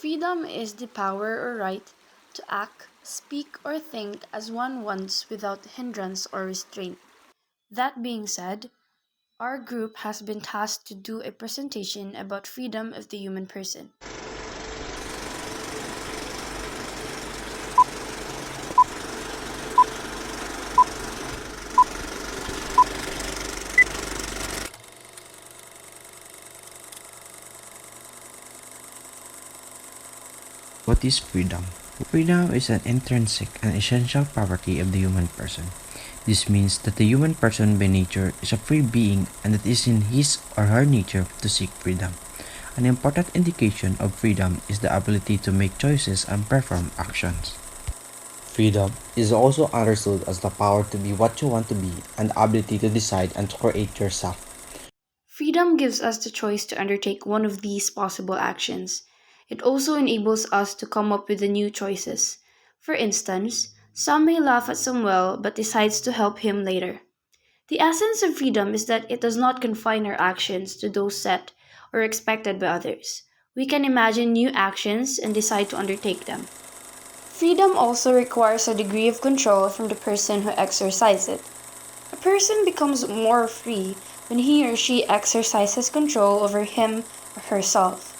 Freedom is the power or right to act, speak, or think as one wants without hindrance or restraint. That being said, our group has been tasked to do a presentation about freedom of the human person. What is freedom? Freedom is an intrinsic and essential property of the human person. This means that the human person by nature is a free being and that it is in his or her nature to seek freedom. An important indication of freedom is the ability to make choices and perform actions. Freedom is also understood as the power to be what you want to be and the ability to decide and to create yourself. Freedom gives us the choice to undertake one of these possible actions. It also enables us to come up with the new choices. For instance, some may laugh at Samuel but decides to help him later. The essence of freedom is that it does not confine our actions to those set or expected by others. We can imagine new actions and decide to undertake them. Freedom also requires a degree of control from the person who exercises it. A person becomes more free when he or she exercises control over him or herself.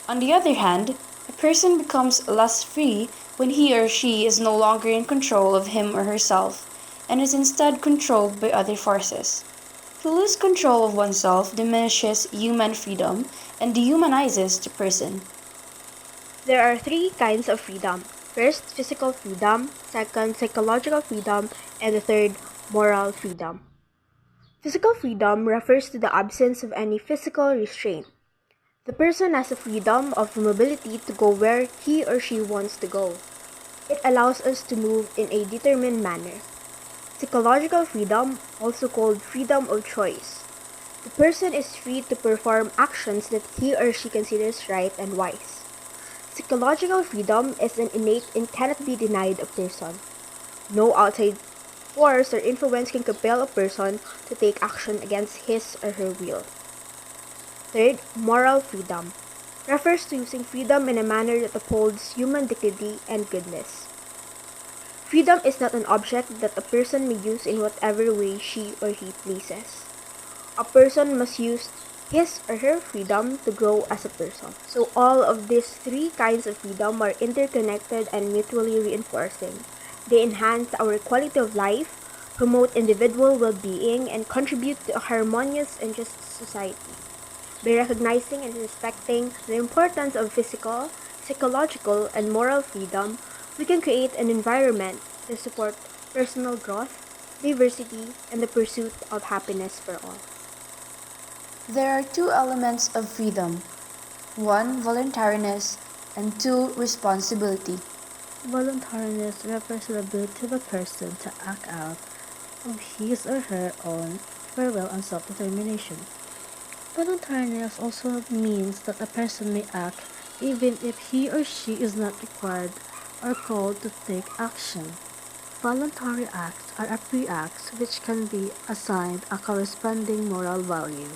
On the other hand, a person becomes less free when he or she is no longer in control of him or herself and is instead controlled by other forces. To lose control of oneself diminishes human freedom and dehumanizes the person. There are three kinds of freedom. First, physical freedom. Second, psychological freedom. And the third, moral freedom. Physical freedom refers to the absence of any physical restraint. The person has the freedom of mobility to go where he or she wants to go. It allows us to move in a determined manner. Psychological freedom, also called freedom of choice. The person is free to perform actions that he or she considers right and wise. Psychological freedom is an innate and cannot be denied a person. No outside force or influence can compel a person to take action against his or her will. Third, moral freedom refers to using freedom in a manner that upholds human dignity and goodness. Freedom is not an object that a person may use in whatever way she or he pleases. A person must use his or her freedom to grow as a person. So all of these three kinds of freedom are interconnected and mutually reinforcing. They enhance our quality of life, promote individual well-being, and contribute to a harmonious and just society. By recognizing and respecting the importance of physical, psychological, and moral freedom, we can create an environment that supports personal growth, diversity, and the pursuit of happiness for all. There are two elements of freedom: one, voluntariness, and two, responsibility. Voluntariness refers to the ability of a person to act out of his or her own free will and self-determination. Voluntariness also means that a person may act even if he or she is not required or called to take action. Voluntary acts are a free acts which can be assigned a corresponding moral value.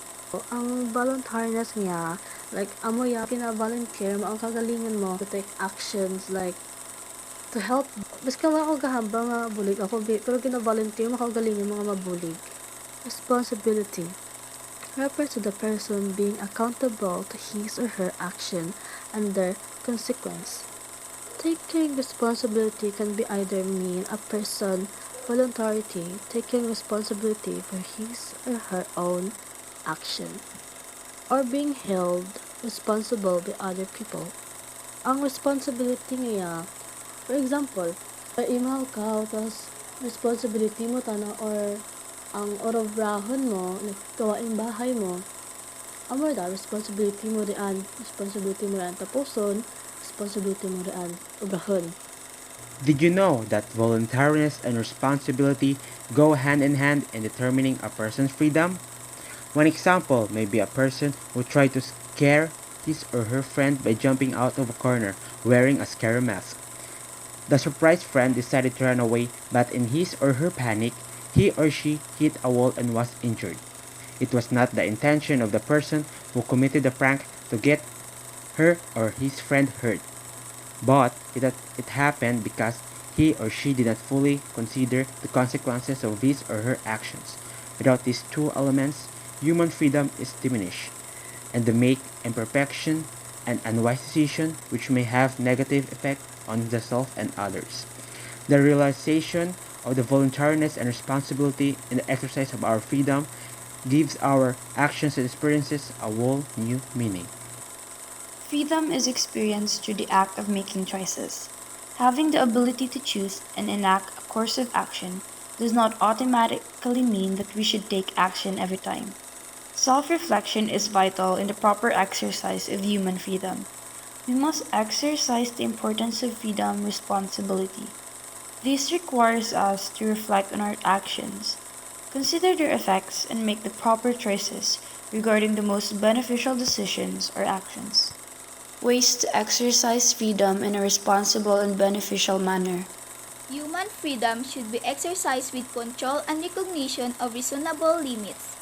Ang voluntariness niya, like amo ya kina-volunteer mo ang kagalingan mo to take actions like to help. Mas ka ako gahamba nga bulig ako, pero kina-volunteer mo kagalingan mga mabulig. Responsibility refers to the person being accountable to his or her action and their consequence. Taking responsibility can be either mean a person voluntarily taking responsibility for his or her own action, or being held responsible by other people. Ang responsibility niya, for example, imaw ka, tapos responsibility mo tana or ang orobrahon mo, gawaing bahay mo, amor da, responsibility mo rian tapuson, responsibility mo rian obrahon. Did you know that voluntariness and responsibility go hand in hand in determining a person's freedom? One example may be a person who tried to scare his or her friend by jumping out of a corner wearing a scary mask. The surprised friend decided to run away, but in his or her panic, he or she hit a wall and was injured. It was not the intention of the person who committed the prank to get her or his friend hurt. but it happened because he or she did not fully consider the consequences of his or her actions. Without these two elements, human freedom is diminished, and the make imperfection and unwise decision which may have negative effect on the self and others. The realization of the voluntariness and responsibility in the exercise of our freedom gives our actions and experiences a whole new meaning. Freedom is experienced through the act of making choices. Having the ability to choose and enact a course of action does not automatically mean that we should take action every time. Self reflection is vital in the proper exercise of human freedom. We must exercise the importance of freedom responsibility. This requires us to reflect on our actions, consider their effects, and make the proper choices regarding the most beneficial decisions or actions. Ways to exercise freedom in a responsible and beneficial manner. Human freedom should be exercised with control and recognition of reasonable limits.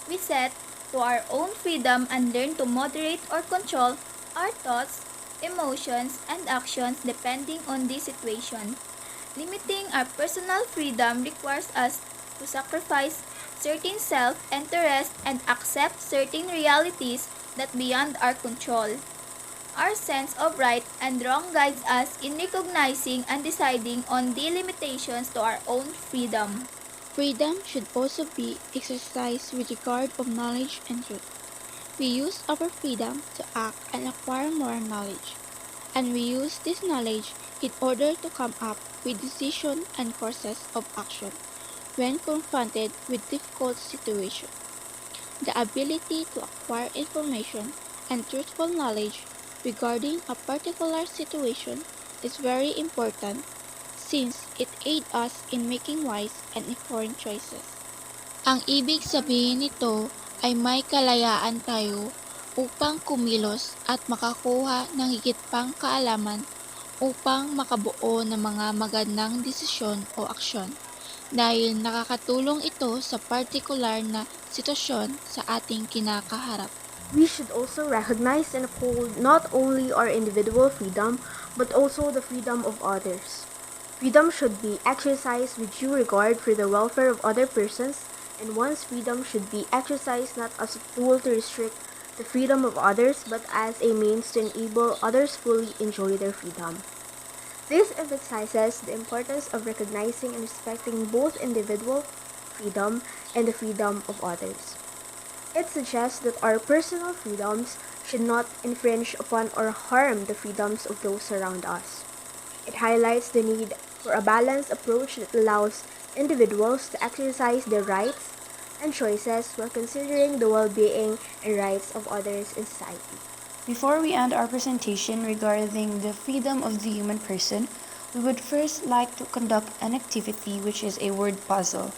We set to our own freedom and learn to moderate or control our thoughts, emotions, and actions depending on the situation. Limiting our personal freedom requires us to sacrifice certain self-interest and accept certain realities that beyond our control. Our sense of right and wrong guides us in recognizing and deciding on the limitations to our own freedom. Freedom should also be exercised with regard of knowledge and truth. We use our freedom to act and acquire more knowledge, and we use this knowledge in order to come up with decisions and courses of action when confronted with difficult situations. The ability to acquire information and truthful knowledge regarding a particular situation is very important since it aids us in making wise and informed choices. Ang ibig sabihin nito ay may kalayaan tayo upang kumilos at makakuha ng higit pang kaalaman upang makabuo ng mga magandang desisyon o aksyon dahil nakakatulong ito sa partikular na sitwasyon sa ating kinakaharap. We should also recognize and uphold not only our individual freedom, but also the freedom of others. Freedom should be exercised with due regard for the welfare of other persons, and one's freedom should be exercised not as a tool to restrict the freedom of others, but as a means to enable others fully enjoy their freedom. This emphasizes the importance of recognizing and respecting both individual freedom and the freedom of others. It suggests that our personal freedoms should not infringe upon or harm the freedoms of those around us. It highlights the need for a balanced approach that allows individuals to exercise their rights and choices while considering the well-being and rights of others in society. Before we end our presentation regarding the freedom of the human person, we would first like to conduct an activity which is a word puzzle.